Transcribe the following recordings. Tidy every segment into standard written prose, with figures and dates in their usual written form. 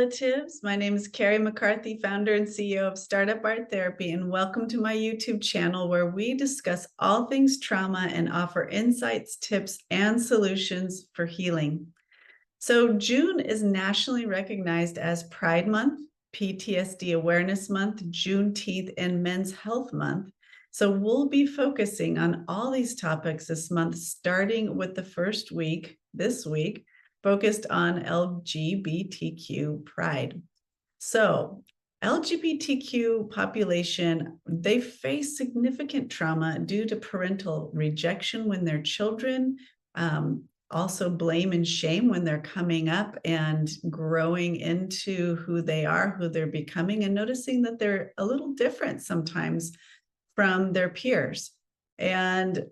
relatives. My name is Carrie McCarthy, founder and CEO of Startup Art Therapy, and welcome to my YouTube channel where we discuss all things trauma and offer insights, tips, and solutions for healing. So June is nationally recognized as Pride Month, PTSD Awareness Month, Juneteenth, and Men's Health Month. So we'll be focusing on all these topics this month, starting with the first week, this week, focused on LGBTQ pride. So LGBTQ population, they face significant trauma due to parental rejection when they're children, also blame and shame when they're coming up and growing into who they are, who they're becoming, and noticing that they're a little different sometimes from their peers, and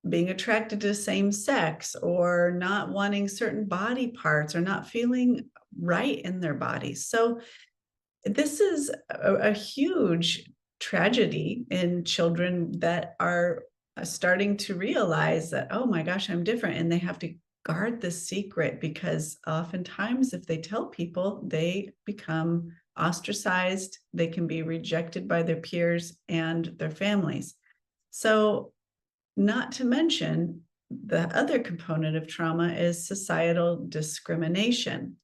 being attracted to same sex, or not wanting certain body parts, or not feeling right in their bodies. So this is a huge tragedy in children that are starting to realize that, oh my gosh, I'm different. And they have to guard this secret, because oftentimes if they tell people, they become ostracized. They can be rejected by their peers and their families. So, not to mention, the other component of trauma is societal discrimination.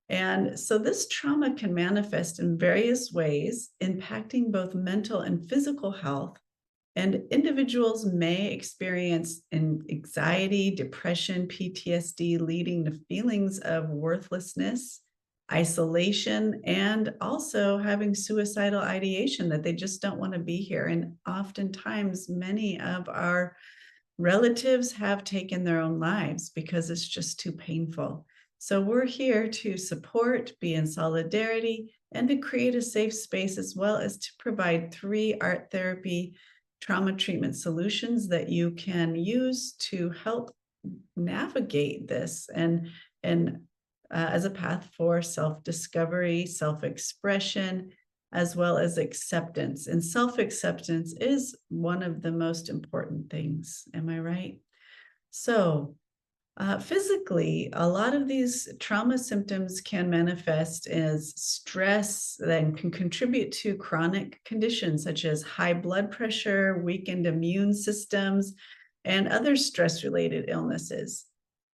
And so this trauma can manifest in various ways, impacting both mental and physical health. And individuals may experience anxiety, depression, PTSD, leading to feelings of worthlessness, isolation, and also having suicidal ideation, that they just don't want to be here. And oftentimes, many of our relatives have taken their own lives because it's just too painful. So we're here to support, be in solidarity, and to create a safe space, as well as to provide 3 art therapy trauma treatment solutions that you can use to help navigate this, and as a path for self-discovery, self-expression, as well as acceptance. And self-acceptance is one of the most important things. Am I right? So physically, a lot of these trauma symptoms can manifest as stress, that can contribute to chronic conditions such as high blood pressure, weakened immune systems, and other stress-related illnesses.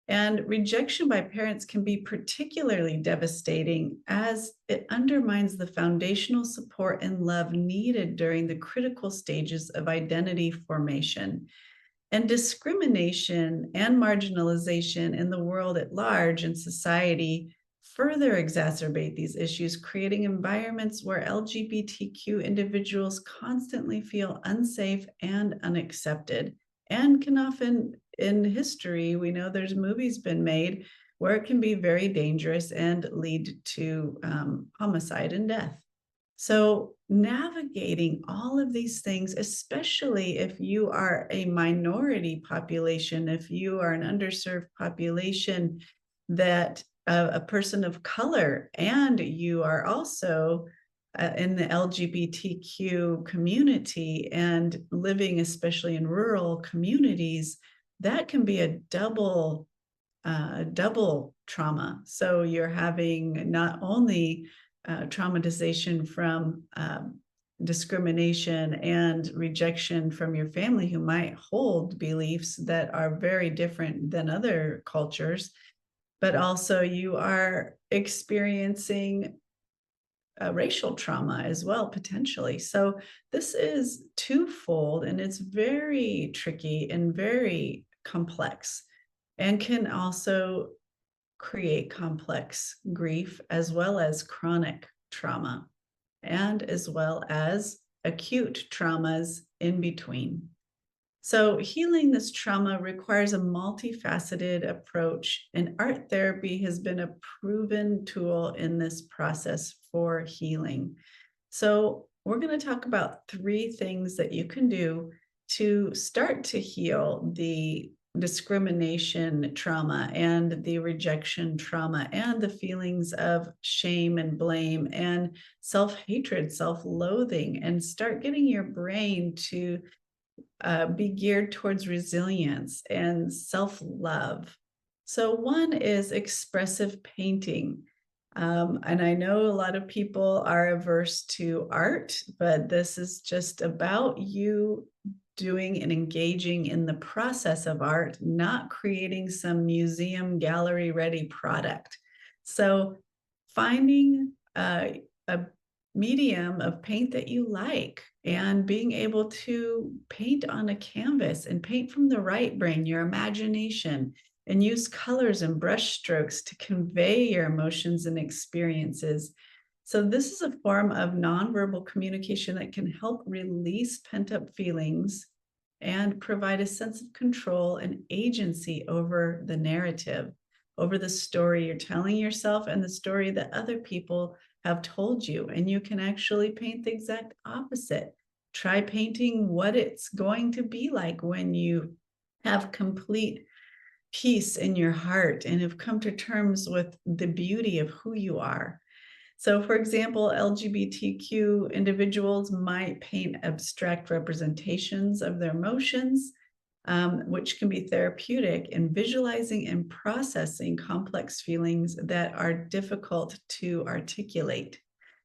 And rejection by parents can be particularly devastating, as it undermines the foundational support and love needed during the critical stages of identity formation. And discrimination and marginalization in the world at large and society further exacerbate these issues, creating environments where LGBTQ individuals constantly feel unsafe and unaccepted, and can often, in history, we know there's movies been made where it can be very dangerous and lead to homicide and death. So navigating all of these things, especially if you are a minority population, if you are an underserved population, that a person of color, and you are also in the LGBTQ community and living especially in rural communities, that can be a double trauma. So you're having not only traumatization from discrimination and rejection from your family, who might hold beliefs that are very different than other cultures, but also you are experiencing racial trauma as well, potentially. So this is twofold, and it's very tricky and very complex, and can also create complex grief, as well as chronic trauma, and as well as acute traumas in between. So healing this trauma requires a multifaceted approach, and art therapy has been a proven tool in this process for healing. So we're going to talk about 3 things that you can do to start to heal the discrimination trauma and the rejection trauma and the feelings of shame and blame and self-hatred, self-loathing, and start getting your brain to be geared towards resilience and self-love. So one is expressive painting. And I know a lot of people are averse to art, but this is just about you doing and engaging in the process of art, not creating some museum gallery ready product. So finding a medium of paint that you like and being able to paint on a canvas and paint from the right brain, your imagination, and use colors and brush strokes to convey your emotions and experiences. So, this is a form of nonverbal communication that can help release pent up feelings and provide a sense of control and agency over the narrative, over the story you're telling yourself and the story that other people have told you. And you can actually paint the exact opposite. Try painting what it's going to be like when you have complete peace in your heart and have come to terms with the beauty of who you are. So, for example, LGBTQ individuals might paint abstract representations of their emotions, which can be therapeutic in visualizing and processing complex feelings that are difficult to articulate.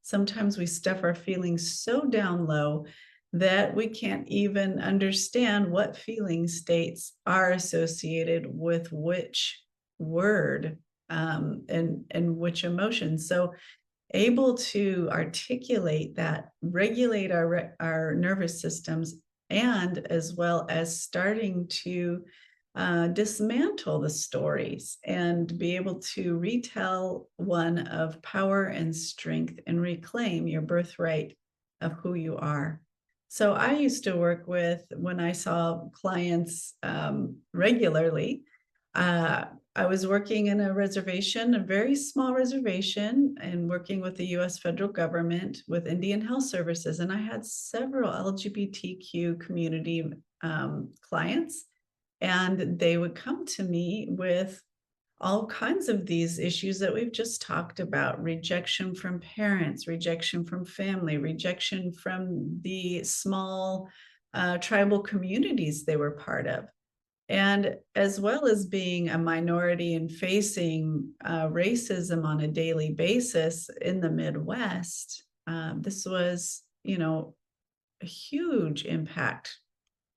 Sometimes we stuff our feelings so down low that we can't even understand what feeling states are associated with which word and which emotion. So able to articulate that, regulate our nervous systems, and as well as starting to dismantle the stories and be able to retell one of power and strength and reclaim your birthright of who you are. So I used to work with, when I saw clients regularly, uh, I was working in a reservation, a very small reservation, and working with the US federal government with Indian Health Services. And I had several LGBTQ community clients, and they would come to me with all kinds of these issues that we've just talked about: rejection from parents, rejection from family, rejection from the small tribal communities they were part of. And as well as being a minority and facing racism on a daily basis in the Midwest, this was, a huge impact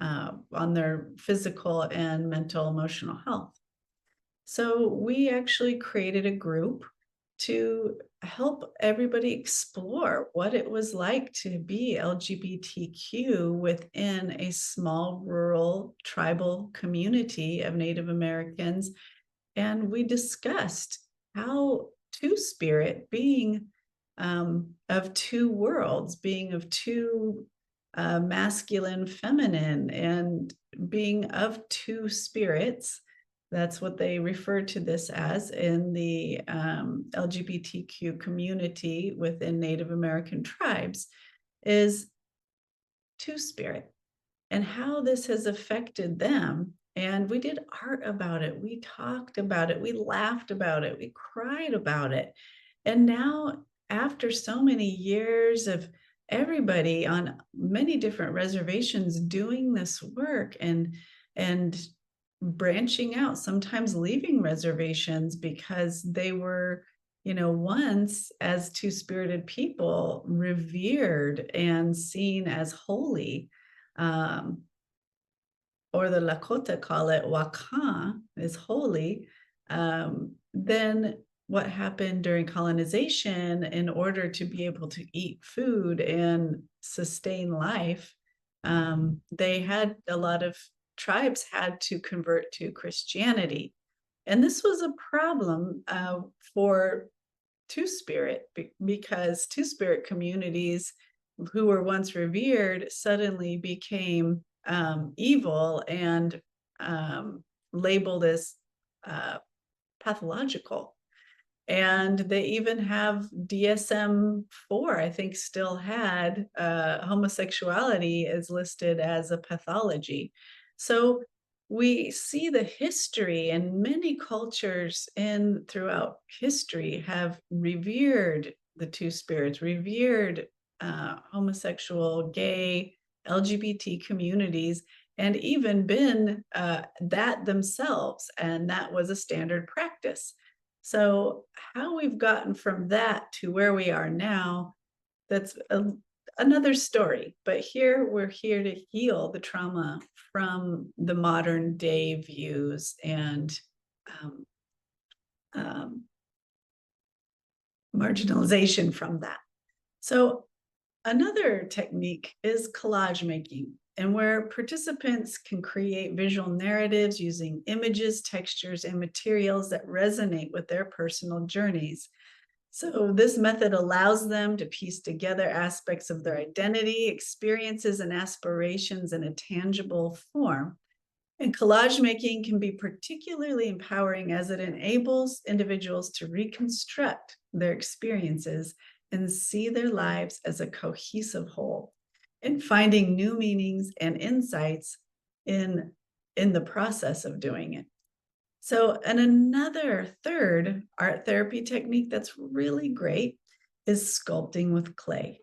on their physical and mental emotional health. So we actually created a group to help everybody explore what it was like to be LGBTQ within a small rural tribal community of Native Americans. And we discussed how Two Spirit, being of two worlds, being of two masculine, feminine, and being of two spirits. That's what they refer to this as in the LGBTQ community within Native American tribes, is Two Spirit, and how this has affected them. And we did art about it. We talked about it. We laughed about it. We cried about it. And now, after so many years of everybody on many different reservations doing this work and branching out, sometimes leaving reservations because they were, once as two-spirited people revered and seen as holy. Um, or the Lakota call it Wakan, is holy. Then what happened during colonization, in order to be able to eat food and sustain life, they had a lot of tribes had to convert to Christianity. And this was a problem for Two Spirit because Two Spirit communities who were once revered suddenly became evil and labeled as uh, pathological. And they even have DSM-4, I think, still had homosexuality is listed as a pathology. So we see the history, and many cultures in throughout history have revered the Two Spirits, revered homosexual, gay, LGBT communities, and even been that themselves. And that was a standard practice. So how we've gotten from that to where we are now, that's another story. But here we're here to heal the trauma from the modern day views and um, um, marginalization from that. So another technique is collage making, and where participants can create visual narratives using images, textures, and materials that resonate with their personal journeys. So this method allows them to piece together aspects of their identity, experiences, and aspirations in a tangible form. And collage making can be particularly empowering as it enables individuals to reconstruct their experiences and see their lives as a cohesive whole, and finding new meanings and insights in, in the process of doing it. So, and another third art therapy technique that's really great is sculpting with clay.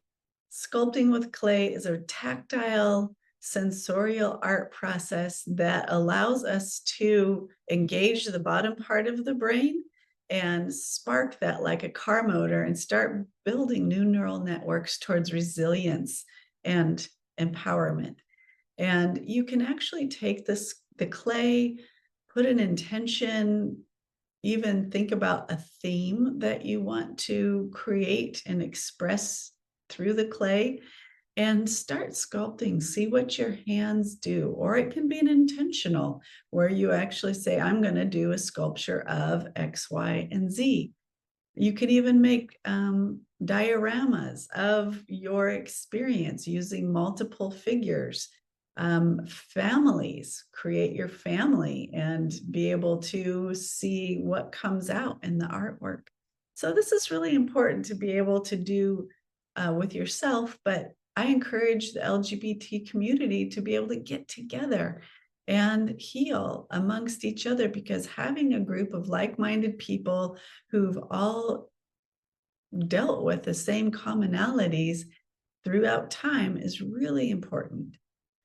Sculpting with clay is a tactile, sensorial art process that allows us to engage the bottom part of the brain and spark that like a car motor and start building new neural networks towards resilience and empowerment. And you can actually take the clay, put an intention, even think about a theme that you want to create and express through the clay, and start sculpting. See what your hands do. Or it can be an intentional where you actually say, I'm going to do a sculpture of X, Y, and Z. You could even make dioramas of your experience using multiple figures. Families, create your family and be able to see what comes out in the artwork. So this is really important to be able to do with yourself, but I encourage the LGBT community to be able to get together and heal amongst each other, because having a group of like-minded people who've all dealt with the same commonalities throughout time is really important.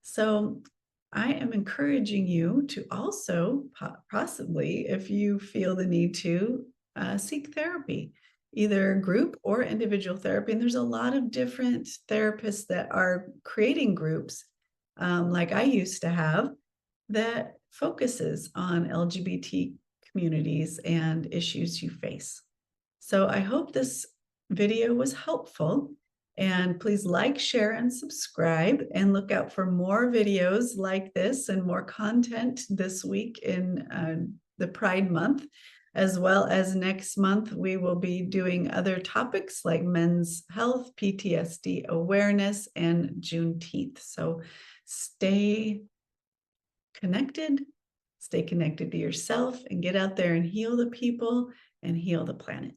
So I am encouraging you to also possibly, if you feel the need to, seek therapy, either group or individual therapy. And there's a lot of different therapists that are creating groups, like I used to have, that focuses on LGBT communities and issues you face. So I hope this video was helpful, and please like, share, and subscribe, and look out for more videos like this and more content this week in the Pride Month, as well as next month we will be doing other topics like men's health, PTSD awareness, and Juneteenth. So stay connected to yourself, and get out there and heal the people and heal the planet.